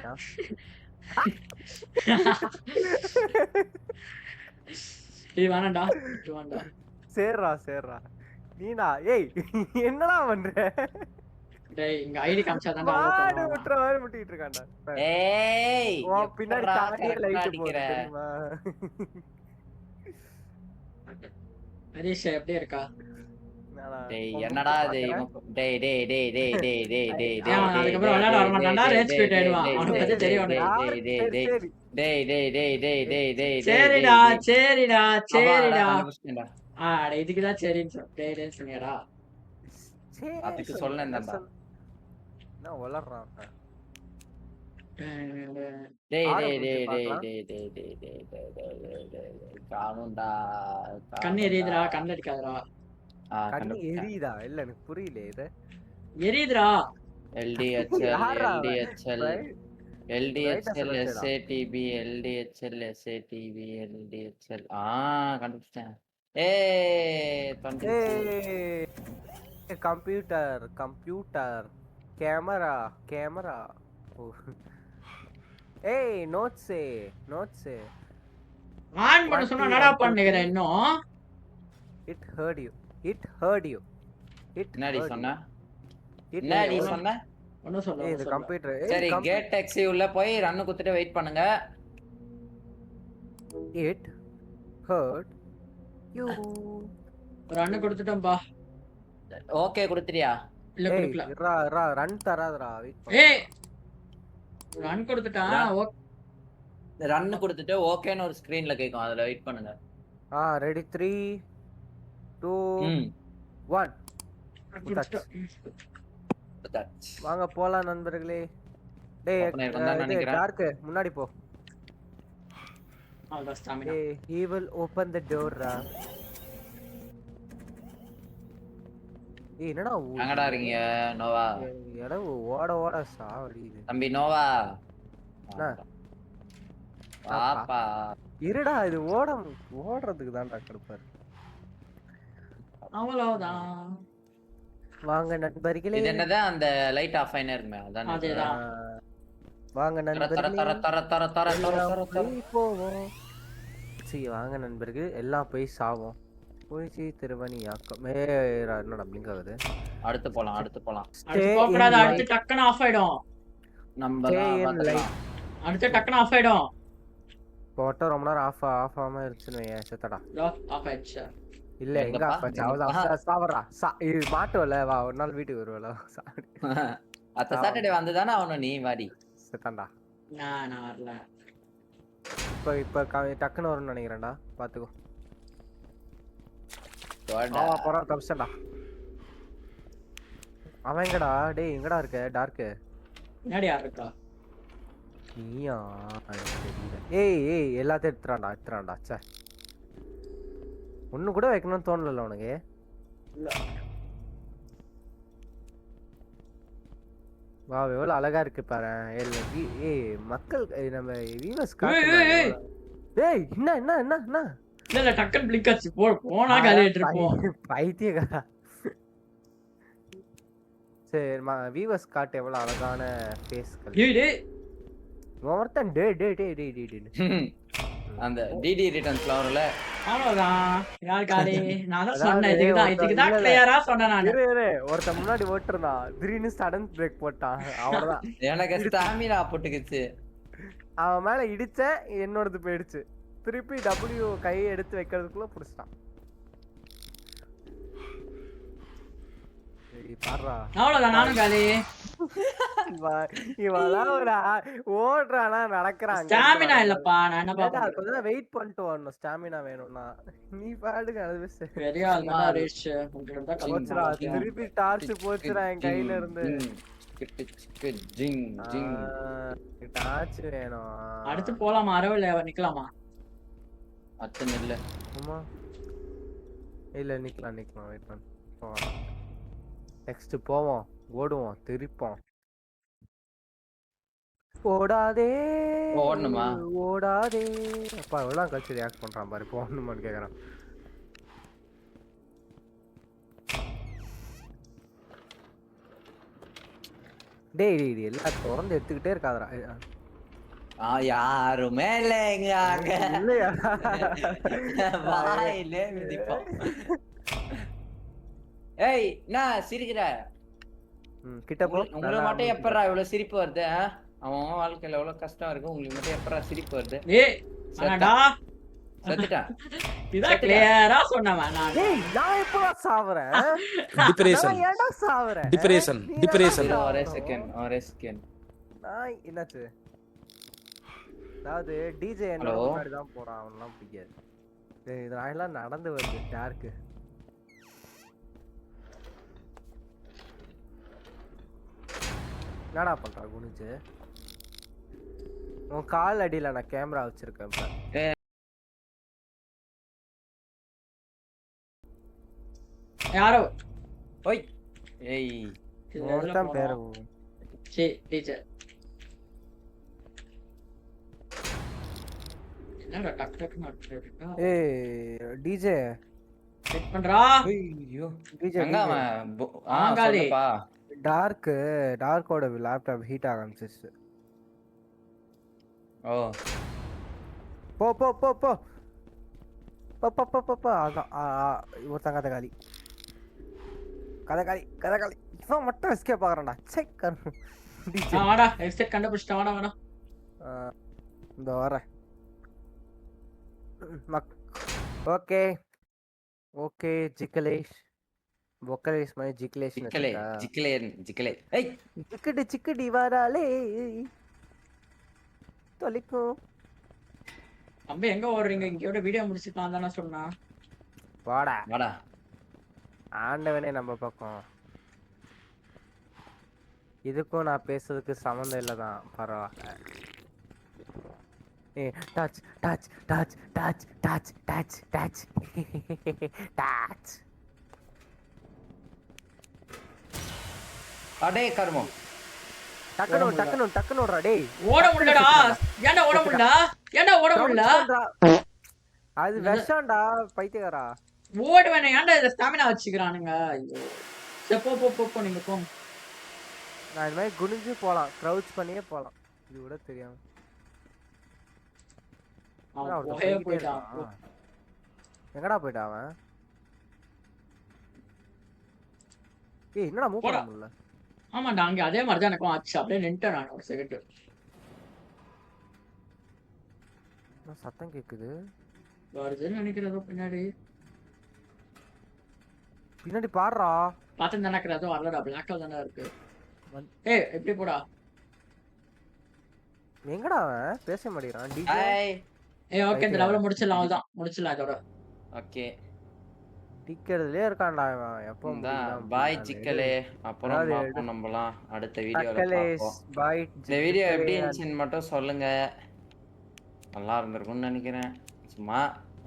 வேணாம்டா. சேர்றா நீனா. ஏய் என்னடா பண்ற? டேய் இங்க ஐடி காமிச்சாதான்டா வாடு விட்ற மாதிரி முட்டிட்டு இருக்கான்டா. ஏய் பின்னாடி தாடியே லைட் போடுற தெரியுமா? ஹரிஷ் எப்படி இருக்கா? டேய் என்னடா இது? டேய் அதுக்கப்புறம் விளையாட வர மாட்டான்டா. ரேஜ் குயிட் ஆயிடுவான். அவனுக்கு பத்தி தெரியும். டேய் சரிடா இதுக்குதான் சரின்னு சொல்லிட்டேன்னு சொன்னியாடா? அதுக்கு சொன்னேன்டா. நான் வளர்றான். காணும்டா. கண்ணு எரியுதுடா. கண்ணு அடிக்காதடா. கண்ணு எரியுதா? இல்ல எனக்கு புரியல இது. எரியுதுடா. LDHL SATB கண்டுபிடிச்சேன். Computer camera. ஏய் நோட்ஸ் ஆன் பண்ண சொன்னா என்னடா பண்ணுகிற இன்னும்? It heard you. என்னடி சொன்ன? ஒண்ணும் சொல்ல. இது கம்ப்யூட்டர். சரி கேட் டாக்ஸி உள்ள போய் ரன் குத்துட்டு வெயிட் பண்ணுங்க. It heard you. ரன் கொடுத்துட்டோம்பா. ஓகே கொடுத்துறியா? இல்ல கொடுக்கல. ரன் தராதடா. ஏய் ரன் கொடுத்துட்டான். ரன் கொடுத்துட்டு ஓகேன்னு ஒரு ஸ்கிரீன்ல கேக்கும். அதுல வெயிட் பண்ணுங்க. ரெடி 3 2 1. வாங்க போலாம் நண்பர்களே. டேய் டார்க் முன்னாடி போ. He will open the door. என்னடா எங்கடா இருக்கீங்க நோவா? எடவு ஓட சாவடிது. தம்பி நோவா பாப்பா இருடா. இது ஓடுறதுக்கு தான்டா கடுப்பாரு. அவ்வளவுதான். வாங்க நண்பர்களே. இது என்னது அந்த லைட் ஆஃப் ஆயினே இருக்குமே அதானே? அதேதான். வாங்க நண்பர்களே. தர போவோம். சரி வாங்க நண்பர்களே எல்லாம் போய் சாவோம். போயிச்சி திருவணியாக்கம். என்னடா பிளிங்க் ஆகுது? அடுத்து போலாம். அடுத்து போகக்கூடாது. அடுத்து டக்குன்னு ஆஃப் ஆயிடும். நம்ம அடுத்து டக்குன்னு ஆஃப் ஆயிடும். போட்டோ ரொம்ப நேரம் ஆஃப் ஆகாம இருந்துச்சுன்னு செத்தடா. ஆஃப் ஆயிடுச்சு. இல்ல எங்க ஆஃப் ஆச்சு? அவ்வளவுதான் சாவறா. இது மாட்டோல. வா ஒரு நாள் வீட்டுக்கு வருவல. அத்த சாட்டர்டே வந்துதானே அவனு நீ வாடி செத்தான்டா. நான் வரல. இப்ப டக்குன்னு வரும்னு நினைக்கிறேன்டா. பாத்துக்கோ. போறான் தப்பிச்சடா. அவன் எங்கடா? டேய் எங்கடா இருக்க டார்க்? முன்னாடி யார் இருக்கா? நீயா? ஏய் எல்லாத்தையும் எடுத்துறான்டா. சே ஒண்ணு கூட வைக்கணும்னு தோணல உனக்கு? வா எவ்வளவு அழகா இருக்கு பாரு. ஏய் மக்கள் நம்ம வியூவர்ஸ் காட்டுறாங்க. ஏய் என்ன இல்ல டக்கன் பிளிங்க் ஆச்சு. போனா காலிட்டு இருப்போம். பைத்தியக்காரா. சரி வியூவர்ஸ் காட்டு எவ்வளவு அழகான ஃபேஸ்கள். டேய் ஒருத்தன் டேய் அந்த டிடி ரிட்டர்ன்ஸ்ல வரல. அவ்வளவுதான். யார் காலி? நான் தான் சொன்னேன். இதுக்கு தான் கிளியரா சொன்னேன் நான். ஒருத்தன் முன்னாடி ஓட்டுறான். திடீர்னு சடன் பிரேக் போட்டான். அவ்வளவுதான். எனக்கு ஸ்டாமினா போட்டுக்கிச்சு. அவன் மேல இடிச்ச என்னோடது போயிடுச்சு. திருப்பி W கையை எடுத்து வைக்கிறதுக்குள்ள புடிச்சிட்டான். பாடுறா அவ்வளவுதான் நானும் காலி. இவெல்லாம் ஓடுறானா நடக்கிறான். ஸ்டாமினா இல்லப்பா, நான் என்ன பாப்பேன். கொஞ்சம் வெயிட் பண்ணிட்டு வரணும் ஸ்டாமினா வேணும்னா. நீ பாடுங்க அது பெரிய ஆள் தான் ஹரிஷ். உங்களுக்கு தான் கம்மி. போச்சுடா திருப்பி டார்ச் போச்சுடா என் கையில இருந்து. டார்ச் வேணும். அடுத்து போலாமா? அரவில்ல நிக்கலாமா? அத்த நெல்ல ஆமா இல்ல நிக்கலாம் வெயிட் பண்ணு போலாம். நெக்ஸ்ட் போவோம், ஓடுவோம், திருப்போம். ஓடாதே ஓடணுமா? ஓடாதே. அப்பா எவ்வளவு கழிச்சு ரியாக்ட் பண்றான் பாரு. போடணுமான்னு கேக்குறான். டேய் எல்லாம் திறந்து எடுத்துக்கிட்டே இருக்காதடா. யாருமே இல்லைங்க அங்க. இல்லையா? வாயிலே மிதிப்போம். ஏய் என்ன சிரிக்கிற? கிட்ட போ. உங்களுக்கு மட்டும் எப்பறா இவ்வளவு சிரிப்பு வருது? அவன் வாழ்க்கையில எவ்வளவு கஷ்டம் இருக்கு, உங்களுக்கு மட்டும் எப்பறா சிரிப்பு வருது? ஏய் அடடா செத்துட்டான். இத கிளியரா சொன்னவன் நான். டேய் நான் எப்போ சாவறேன்? டிப்ரஷன் நான் ஏன்டா சாவறேன்? டிப்ரஷன் ஒரே செகண்ட். நான் என்னாச்சு? அதாவது டிஜே என்ன முன்னாடி தான் போறான், அவன்லாம் பிடிக்காது. டேய் இது நாயெல்லாம் நடந்து வருது டார்க். என்னடா பண்ற குனிஞ்சு? உன் கால் அடியில நான் கேமரா வச்சிருக்கேன் இப்ப. யாரோ ஓய் ஏய் ஒருத்தன் பேரு சரி டீச்சர். என்னடா டக் டக் நடக்குது? ஏய் டிஜே செட் பண்றா. ஐயோ டிஜே எங்க அவன்? ஆங்காளி. சொல்லுப்பா. டார்க்கோட லேப்டாப் ஹீட் ஆரம்பிச்சிச்சு. ஓ போ போ போ போ போ போ போ போ போ. அதான் ஒருத்தன் கதகாலி இவன் மட்டும் எஸ்கேப் ஆகுறான்டா. செக் வாடா எக்ஸெட் கண்டுபிடிச்சிட்டா. வாடா இந்த வரேன். ஓகே ஜிக்கலேஷ் பொக்கலேஷ் மாதிரி ஜிக்கலேஷ் ஜிக்கலே ஏய் சிக்கடி வாராலே தொலைக்கும். தம்பி எங்க ஓடுறீங்க? இங்கயோட வீடியோ முடிச்சுக்கலாம் தானே சொன்னா. வாடா ஆண்டவனே நம்ம பக்கம். இதுக்கும் நான் பேசுறதுக்கு சம்மந்தம் இல்லதான். பரவாயில்ல. Touch touch touch touch touch touch touch touch. அடே கர்மம். டக்குனு ஓடுறா டேய். ஓட முடியலடா. ஏன்டா ஓட முடியல? அது விஷம்டா பைத்தியக்காரா. ஓடுவேனே ஏன்டா இத ஸ்டாமினா வச்சுக்கிறானுங்க? ஐயோ சரி போ நீங்க போங்க. நான் இந்த மாதிரி குனிஞ்சு போலாம், க்ரௌச் பண்ணியே போலாம். இது கூட தெரியாம எங்கடா போயிட்டான் அவன்? ஏய் என்னடா மூவ் பண்ண முடியல? ஆமாண்டா அங்க அதே மாதிரி தான் எனக்கும் ஆச்சு. அப்படியே நின்ட்டேன் நான் ஒரு செகண்ட். சத்தம் கேக்குது. வருதுன்னு நினைக்கிறதோ பின்னாடி பாடுறா. பார்த்து நினைக்கிறதோ வரலடா. பிளாக்கா தானே இருக்கு. ஏய் எப்படி போடா? எங்கடா அவன் பேச மாட்டேங்கிறான்? டிஜே ஏய் ஓகே இந்த லெவல முடிச்சிடலாம். அவ்வளவுதான் முடிச்சிடலாம் இதோட. ஓகே டிக்கெட்லயே இருக்கான்டா அவன். எப்போ பாய் சிக்கலே. அப்புறம் பாப்போம் நம்மலாம் அடுத்த வீடியோல பாப்போம். பாய். இந்த வீடியோ எப்படி இருந்துச்சுன்னு மட்டும் சொல்லுங்க. நல்லா இருந்திருக்கும்னு நினைக்கிறேன். சும்மா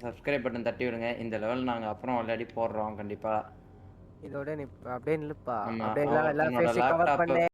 சப்ஸ்கிரைப் பட்டன் தட்டி விடுங்க. இந்த லெவல் நாங்க அப்புறம் ஆல்ரெடி போடுறோம் கண்டிப்பா. இதோட நீ அப்படியே நில்லுப்பா. அப்படியே எல்லா ஃபேஸையும் கவர் பண்ணு.